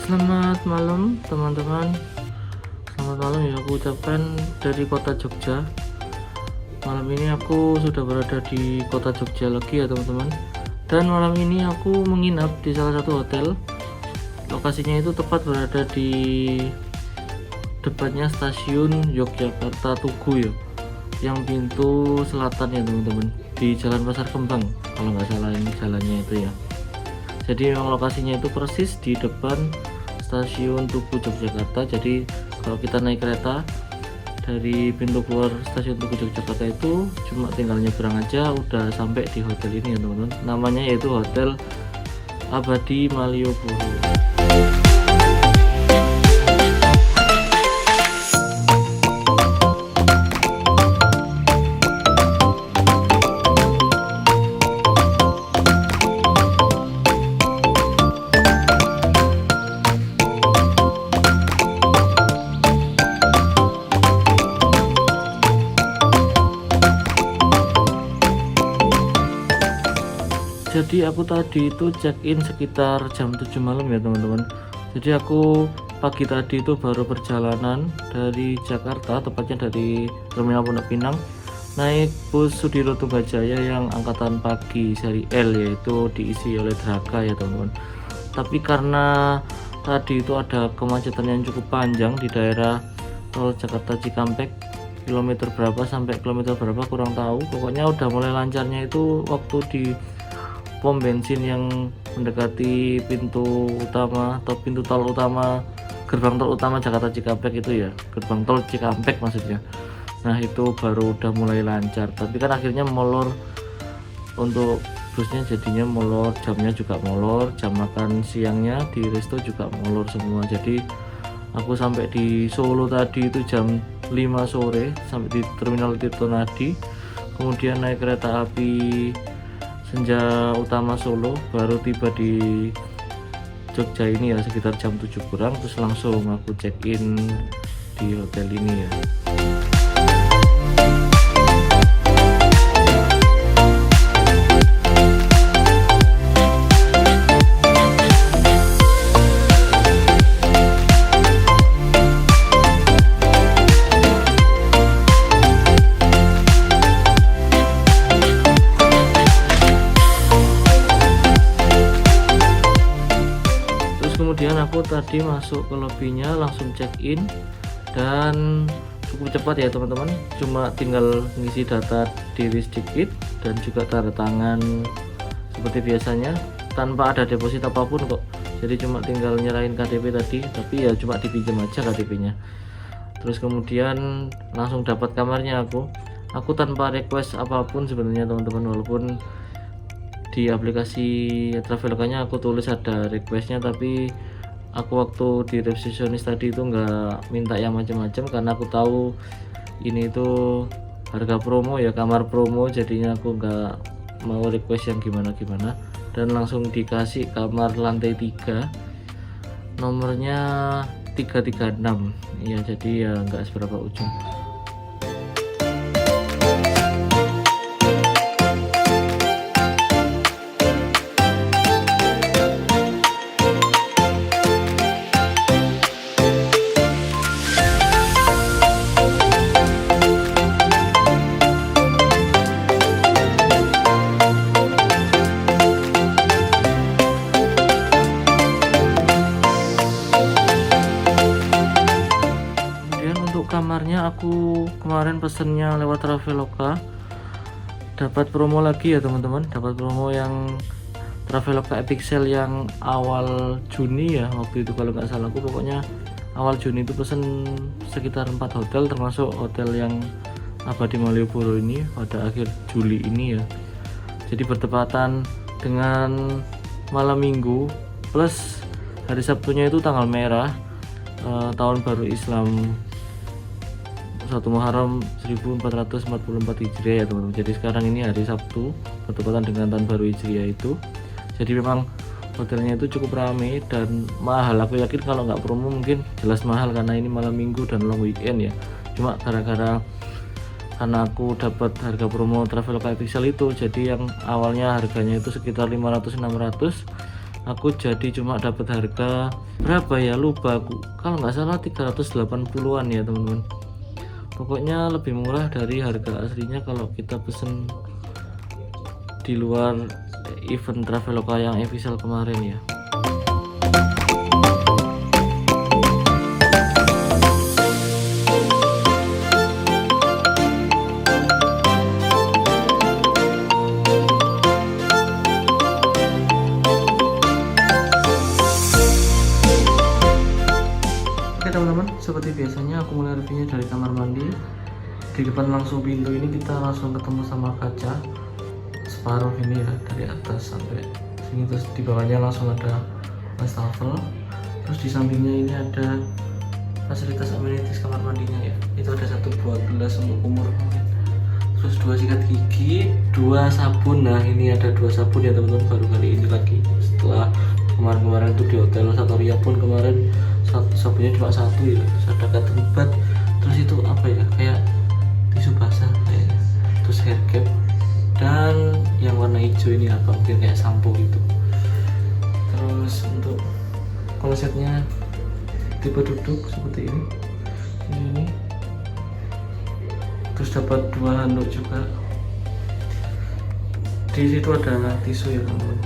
Selamat malam teman-teman, selamat malam ya aku ucapkan dari kota Jogja. Malam ini aku sudah berada di kota Jogja lagi ya teman-teman. Dan malam ini aku menginap di salah satu hotel. Lokasinya itu tepat berada di depannya stasiun Yogyakarta Tugu ya, yang pintu selatan ya teman-teman, di Jalan Pasar Kembang kalau nggak salah ini jalannya itu ya. Jadi memang lokasinya itu persis di depan stasiun Tugu Yogyakarta. Jadi kalau kita naik kereta dari pintu keluar stasiun Tugu Yogyakarta itu cuma tinggal nyebrang aja udah sampai di hotel ini ya teman-teman. Namanya yaitu Hotel Abadi Malioboro. Jadi aku tadi itu check-in sekitar jam 7 malam ya teman-teman. Jadi aku pagi tadi itu baru perjalanan dari Jakarta, tepatnya dari Terminal Pondok Pinang, naik bus Sudiro Tumbajaya yang angkatan pagi seri L, yaitu diisi oleh Draka ya teman-teman. Tapi karena tadi itu ada kemacetan yang cukup panjang di daerah tol Jakarta Cikampek, kilometer berapa sampai kilometer berapa kurang tahu, pokoknya udah mulai lancarnya itu waktu di pom bensin yang mendekati pintu utama atau pintu tol utama, gerbang tol utama Jakarta Cikampek itu ya, gerbang tol Cikampek maksudnya. Nah itu baru udah mulai lancar, tapi kan akhirnya molor untuk busnya, jadinya molor, jamnya juga molor, jam makan siangnya di resto juga molor semua. Jadi aku sampai di Solo tadi itu jam 5 sore, sampai di Terminal Tirtonadi, kemudian naik kereta api Senja Utama Solo, baru tiba di Jogja ini ya sekitar jam 7 kurang, terus langsung aku check in di hotel ini ya. Kemudian aku tadi masuk ke lobbynya, langsung check in dan cukup cepat ya teman-teman, cuma tinggal ngisi data diri sedikit dan juga tanda tangan seperti biasanya, tanpa ada deposit apapun kok. Jadi cuma tinggal nyerahin KTP tadi, tapi ya cuma dipinjam aja KTP-nya. Terus kemudian langsung dapat kamarnya aku tanpa request apapun sebenarnya teman-teman, walaupun di aplikasi Traveloka-nya aku tulis ada requestnya, tapi aku waktu di resepsionis tadi itu nggak minta yang macam-macam karena aku tahu ini itu harga promo ya, kamar promo, jadinya aku nggak mau request yang gimana-gimana dan langsung dikasih kamar lantai 3, nomornya 336 ya, jadi ya nggak seberapa ujung. aku kemarin pesennya lewat Traveloka, dapat promo lagi ya teman-teman, dapat promo yang Traveloka Epic Sale yang awal Juni ya waktu itu kalau nggak salah. Aku pokoknya awal Juni itu pesen sekitar 4 hotel termasuk hotel yang Abadi Malioboro ini pada akhir Juli ini ya. Jadi bertepatan dengan malam minggu plus hari Sabtunya itu tanggal merah tahun baru Islam 1 Muharram 1444 Hijriah ya teman-teman. Jadi sekarang ini hari Sabtu bertepatan dengan tahun baru Hijriah itu. Jadi memang hotelnya itu cukup ramai dan mahal. Aku yakin kalau nggak promo mungkin jelas mahal karena ini malam minggu dan long weekend ya. Cuma karena aku dapat harga promo Traveloka Epic Sale itu, jadi yang awalnya harganya itu sekitar 500-600, aku jadi cuma dapat harga berapa ya, lupa aku, kalau nggak salah 380-an ya teman-teman. Pokoknya lebih murah dari harga aslinya kalau kita pesen di luar event Traveloka yang Epic Sale kemarin ya. Teman-teman, seperti biasanya aku mulai reviewnya dari kamar mandi. Di depan langsung pintu ini kita langsung ketemu sama kaca separuh ini ya, dari atas sampai sini, terus di bawahnya langsung ada wastafel, terus di sampingnya ini ada fasilitas amenities kamar mandinya ya. Itu ada 1 buah gelas untuk kumur mungkin, terus 2 sikat gigi, 2 sabun. Nah ini ada 2 sabun ya teman-teman, baru kali ini lagi setelah kemarin-kemarin itu di hotel Satoria pun kemarin sabunnya cuma 1 ya, terus ada cotton bud, terus itu apa ya, kayak tisu basah kayak, terus hair cap, dan yang warna hijau ini apa mungkin kayak sampo gitu. Terus untuk klosetnya tipe duduk seperti ini, terus dapat 2 handuk juga. Di situ ada tisu ya teman-teman.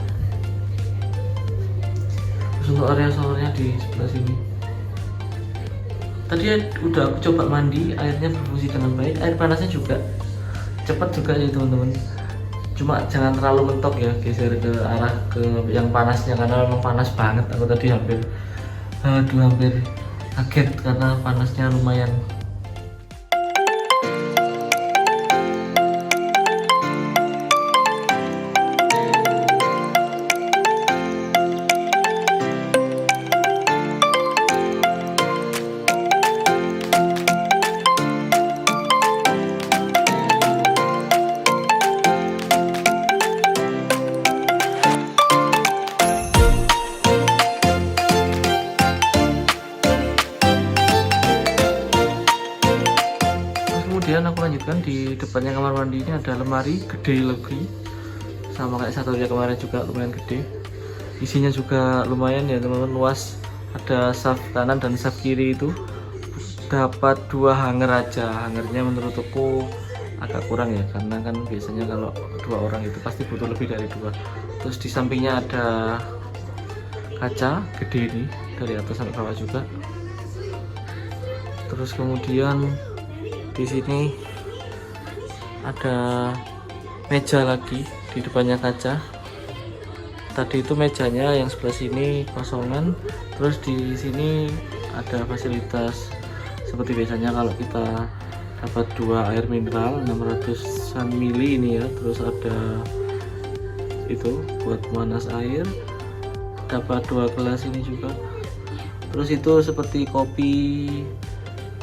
Terus untuk area showernya di sebelah sini. Tadi udah aku coba mandi, airnya berfungsi dengan baik, air panasnya juga cepat juga ya teman-teman. Cuma jangan terlalu mentok ya, geser ke arah ke yang panasnya karena memang panas banget. Aku tadi hampir kaget karena panasnya lumayan. Kemudian aku lanjutkan di depannya kamar mandi ini ada lemari gede lagi, sama kayak Satoria kemarin juga lumayan gede. Isinya juga lumayan ya teman-teman, luas. Ada saf kanan dan saf kiri itu dapat 2 hanger aja. Hangernya menurut aku agak kurang ya, karena kan biasanya kalau 2 orang itu pasti butuh lebih dari 2. Terus di sampingnya ada kaca gede ini dari atas sampai bawah juga. Terus kemudian di sini ada meja lagi di depannya kaca. Tadi itu mejanya yang sebelah sini kosongan, terus di sini ada fasilitas seperti biasanya kalau kita dapat 2 air mineral 600 ml ini ya. Terus ada itu buat pemanas air, dapat 2 gelas ini juga. Terus itu seperti kopi,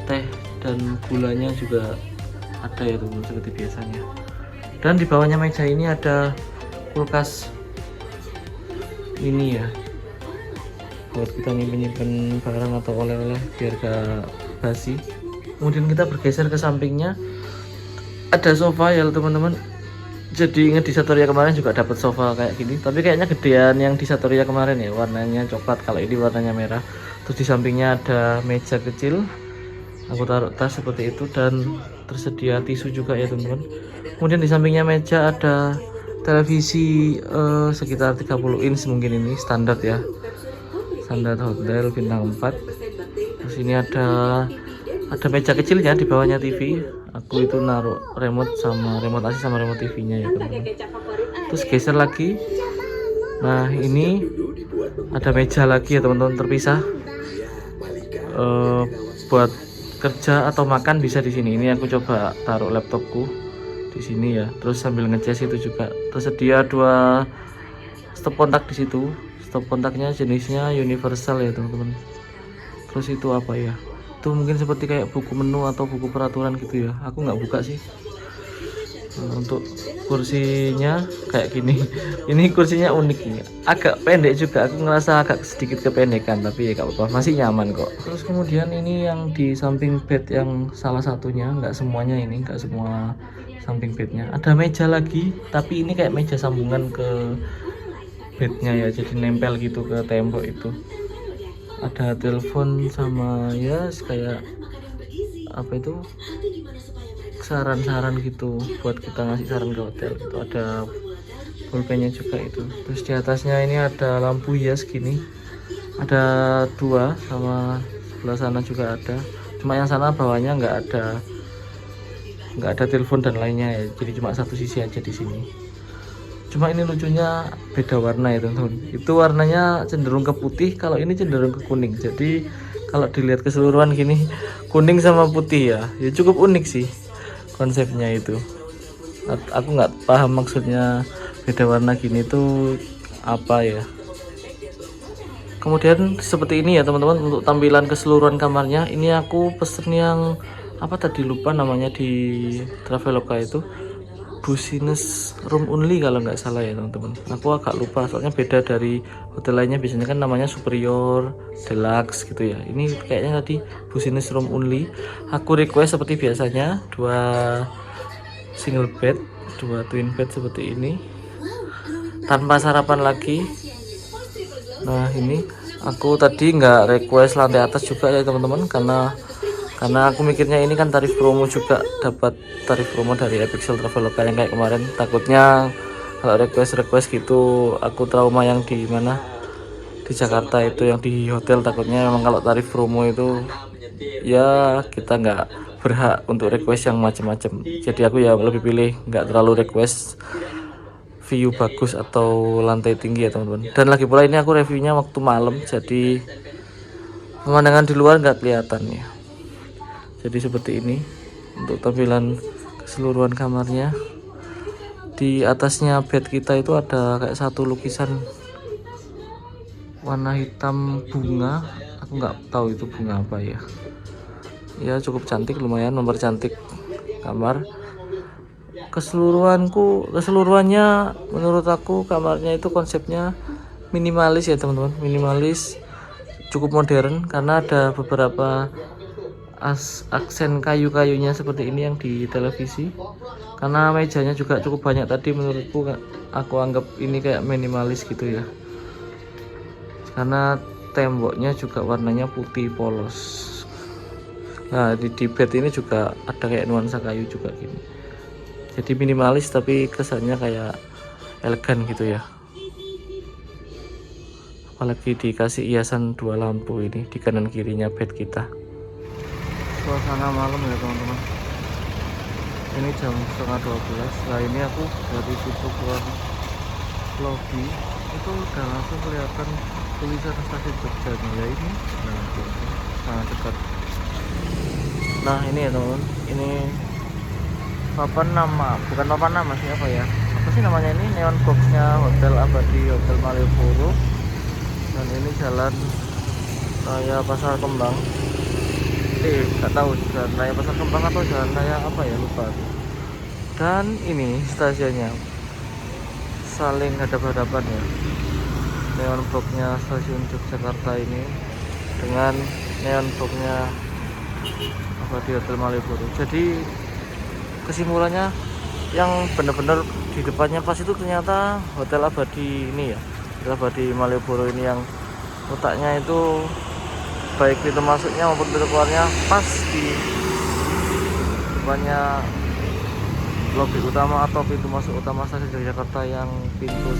teh, dan gulanya juga ada ya teman-teman seperti biasanya. Dan di bawahnya meja ini ada kulkas ini ya, buat kita menyimpan barang atau oleh-oleh biar gak basi. Kemudian kita bergeser ke sampingnya, ada sofa ya teman-teman. Jadi ingat di Satoria kemarin juga dapat sofa kayak gini, tapi kayaknya gedean yang di Satoria kemarin ya, warnanya coklat, kalau ini warnanya merah. Terus di sampingnya ada meja kecil, aku taruh tas seperti itu, dan tersedia tisu juga ya teman-teman. Kemudian di sampingnya meja ada televisi sekitar 30 inch mungkin, ini standar ya, standar hotel bintang 4. Terus ini ada Ada meja kecilnya di bawahnya TV. Aku itu naruh remote AC sama remote TV-nya ya teman-teman. Terus geser lagi. Nah ini ada meja lagi ya teman-teman, terpisah. Buat kerja atau makan bisa di sini. Ini aku coba taruh laptopku di sini ya. Terus sambil ngecas itu juga tersedia 2 stop kontak di situ. Stop kontaknya jenisnya universal ya teman-teman. Terus itu apa ya? Itu mungkin seperti kayak buku menu atau buku peraturan gitu ya. Aku nggak buka sih. Nah, untuk kursinya kayak gini. Ini kursinya unik ini. Agak pendek juga. Aku ngerasa agak sedikit kependekan, tapi ya nggak apa-apa. Masih nyaman kok. Terus kemudian ini yang di samping bed yang salah satunya, nggak semuanya ini, nggak semua samping bednya. Ada meja lagi, tapi ini kayak meja sambungan ke bednya ya, jadi nempel gitu ke tembok itu. Ada telepon sama ya kayak apa itu, saran-saran gitu buat kita ngasih saran ke hotel itu. Ada pulpennya juga itu. Terus di atasnya ini ada lampu hias gini, ada 2, sama sebelah sana juga ada. Cuma yang sana bawahnya nggak ada telepon dan lainnya ya, jadi cuma satu sisi aja di sini. Cuma ini lucunya beda warna ya teman-teman. Itu warnanya cenderung ke putih, kalau ini cenderung ke kuning. Jadi kalau dilihat keseluruhan gini, kuning sama putih ya. Ya cukup unik sih konsepnya itu. Aku nggak paham maksudnya beda warna gini tuh apa ya. Kemudian seperti ini ya teman-teman untuk tampilan keseluruhan kamarnya. Ini aku pesen yang apa tadi, lupa namanya di Traveloka itu. Business room only kalau nggak salah ya teman-teman. Aku agak lupa soalnya beda dari hotel lainnya, biasanya kan namanya superior, deluxe gitu ya. Ini kayaknya tadi business room only. Aku request seperti biasanya 2 single bed, 2 twin bed seperti ini tanpa sarapan lagi. Nah ini aku tadi nggak request lantai atas juga ya teman-teman, karena aku mikirnya ini kan tarif promo juga, dapat tarif promo dari Epixel Traveloka yang kayak kemarin. Takutnya kalau request gitu aku trauma yang di mana, di Jakarta itu yang di hotel. Takutnya memang kalau tarif promo itu ya kita nggak berhak untuk request yang macam-macam. Jadi aku ya lebih pilih nggak terlalu request view bagus atau lantai tinggi ya teman-teman. Dan lagi pula ini aku reviewnya waktu malam, jadi pemandangan di luar nggak kelihatan ya. Jadi seperti ini untuk tampilan keseluruhan kamarnya. Di atasnya bed kita itu ada kayak satu lukisan warna hitam bunga. Aku nggak tahu itu bunga apa ya. Ya cukup cantik, lumayan mempercantik kamar. Keseluruhannya menurut aku kamarnya itu konsepnya minimalis ya teman-teman. Minimalis, cukup modern karena ada beberapa aksen kayu-kayunya seperti ini yang di televisi. Karena mejanya juga cukup banyak tadi, menurutku aku anggap ini kayak minimalis gitu ya. Karena temboknya juga warnanya putih polos. Nah di bed ini juga ada kayak nuansa kayu juga gini. Jadi minimalis tapi kesannya kayak elegan gitu ya. Apalagi dikasih hiasan 2 lampu ini di kanan kirinya bed kita. Suasana malam ya teman-teman. Ini jam 11:30. Nah ini aku dari situ keluar lobby itu udah langsung kelihatan tulisan stasiun Jogja ya ini. Nah sangat dekat. Nah ini ya teman-teman, ini papan nama, bukan papan nama sih, apa ya, apa sih namanya ini, neon boxnya Hotel Abadi, Hotel Malioboro. Dan ini jalan raya Pasar Kembang. Nggak tahu jalan raya Pasar Kembang atau jalan raya apa ya, lupa. Dan ini stasiunnya saling hadap-hadapan ya, neon boxnya stasiun Yogyakarta ini dengan neon boxnya apa di Hotel Malioboro. Jadi kesimpulannya yang benar-benar di depannya pas itu ternyata Hotel Abadi ini ya, Hotel Abadi Malioboro ini yang letaknya itu baik pintu masuknya maupun pintu keluarnya pas di depannya lobi utama atau pintu masuk utama stasiun Yogyakarta yang pintu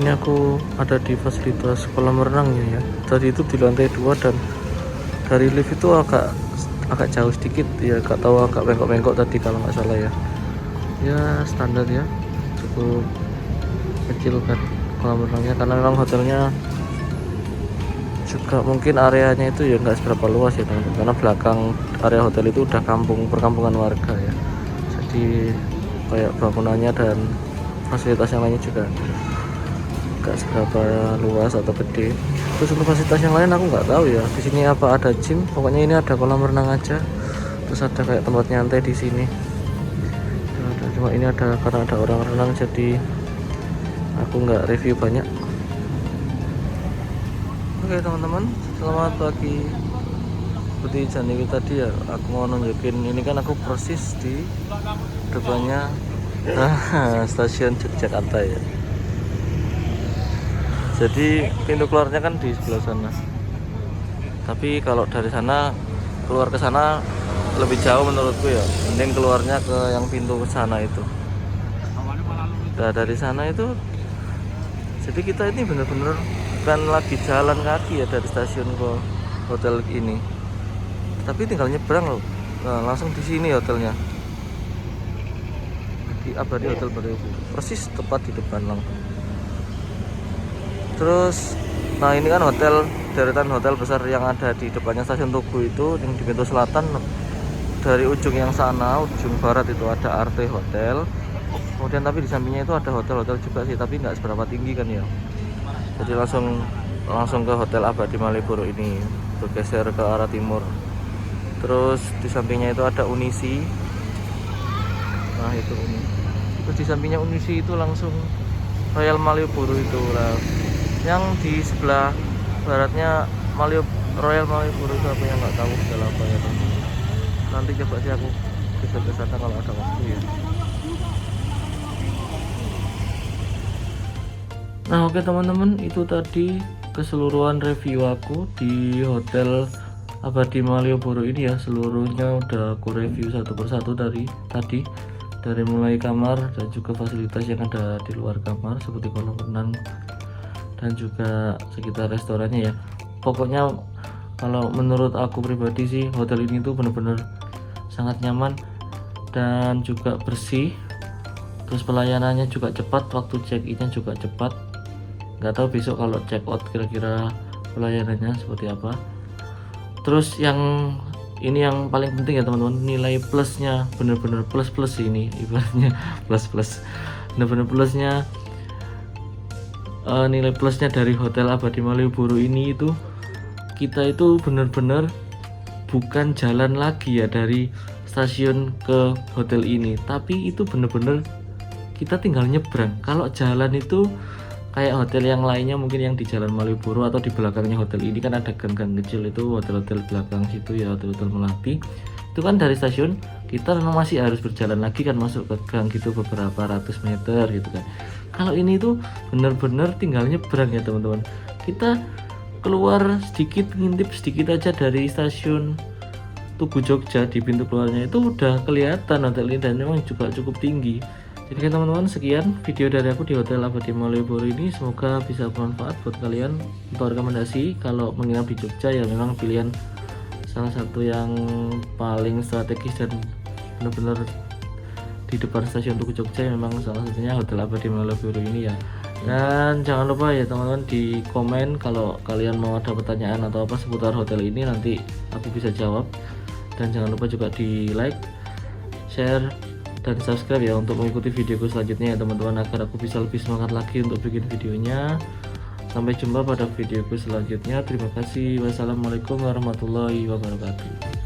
ini aku ada di fasilitas kolam renangnya ya. Tadi itu di lantai 2 dan dari lift itu agak jauh sedikit ya, gak tahu agak bengkok-bengkok tadi kalau nggak salah ya. Ya standar ya, cukup kecil kan kolam renangnya, karena memang hotelnya juga mungkin areanya itu ya nggak seberapa luas ya teman-teman, karena belakang area hotel itu udah perkampungan warga ya. Jadi kayak bangunannya dan fasilitas yang lainnya juga nggak seberapa luas atau gede. Terus untuk fasilitas yang lain aku nggak tahu ya. Di sini apa ada gym? Pokoknya ini ada kolam renang aja. Terus ada kayak tempat nyantai di sini. Cuma ini ada karena ada orang renang, jadi aku nggak review banyak. Oke teman-teman, selamat pagi. Seperti janji tadi ya, aku mau nunjukin ini kan aku persis di depannya stasiun Yogyakarta ya. Jadi pintu keluarnya kan di sebelah sana. Tapi kalau dari sana keluar ke sana lebih jauh menurutku ya. Mending keluarnya ke yang pintu ke sana itu. Nah, dari sana itu, jadi kita ini bener-bener bukan lagi jalan kaki ya dari stasiun ke hotel ini, tapi tinggal nyebrang loh. Nah, langsung di sini hotelnya, di Abadi Hotel Borobudur, persis tepat di depan langsung. Terus nah ini kan hotel, deretan hotel besar yang ada di depannya stasiun Tugu itu, yang di pintu selatan. Dari ujung yang sana, ujung barat itu ada Arte Hotel. Kemudian tapi di sampingnya itu ada hotel-hotel juga sih, tapi nggak seberapa tinggi kan ya. Jadi langsung ke Hotel Abadi Malioboro ini, bergeser ke arah timur. Terus di sampingnya itu ada Unisi. Nah itu ini. Terus di sampingnya Unisi itu langsung Royal Malioboro itu lah. Yang di sebelah baratnya Royal Malioboro itu apa yang nggak tahu setelah apa ya teman-teman. Nanti coba sih aku geser ke sana kalau ada waktu ya. Nah oke teman-teman, itu tadi keseluruhan review aku di Hotel Abadi Malioboro ini ya. Seluruhnya udah aku review satu persatu dari tadi, dari mulai kamar dan juga fasilitas yang ada di luar kamar seperti kolam renang dan juga sekitar restorannya ya. Pokoknya kalau menurut aku pribadi sih, hotel ini tuh bener-bener sangat nyaman dan juga bersih. Terus pelayanannya juga cepat, waktu check-in-nya juga cepat. Nggak tahu besok kalau check out kira-kira pelayanannya seperti apa. Terus yang ini yang paling penting ya teman-teman, nilai plusnya bener-bener plus ini, ibaratnya plus bener-bener plusnya. Nilai plusnya dari Hotel Abadi Malioboro ini itu, kita itu bener-bener bukan jalan lagi ya dari stasiun ke hotel ini, tapi itu bener-bener kita tinggal nyebrang. Kalau jalan itu kayak hotel yang lainnya mungkin yang di Jalan Malioboro atau di belakangnya hotel ini kan ada gang-gang kecil, itu hotel-hotel belakang situ ya, hotel-hotel Melati. Itu kan dari stasiun kita memang masih harus berjalan lagi kan, masuk ke gang gitu beberapa ratus meter gitu kan. Kalau ini tuh bener-bener tinggal nyebrang ya teman-teman. Kita keluar sedikit, ngintip sedikit aja dari stasiun Tugu Jogja, di pintu keluarnya itu udah kelihatan hotel ini dan memang juga cukup tinggi. Jadi kan teman-teman, sekian video dari aku di Hotel Abadi Malioboro ini, semoga bisa bermanfaat buat kalian untuk rekomendasi kalau menginap di Jogja ya. Memang pilihan salah satu yang paling strategis dan benar-benar di depan stasiun Tugu Jogja, memang salah satunya Hotel Abadi Malioboro ini ya. Dan jangan lupa ya teman-teman, di komen kalau kalian mau ada pertanyaan atau apa seputar hotel ini, nanti aku bisa jawab. Dan jangan lupa juga di like, share, dan subscribe ya untuk mengikuti videoku selanjutnya ya teman-teman, agar aku bisa lebih semangat lagi untuk bikin videonya. Sampai jumpa pada videoku selanjutnya. Terima kasih. Wassalamualaikum warahmatullahi wabarakatuh.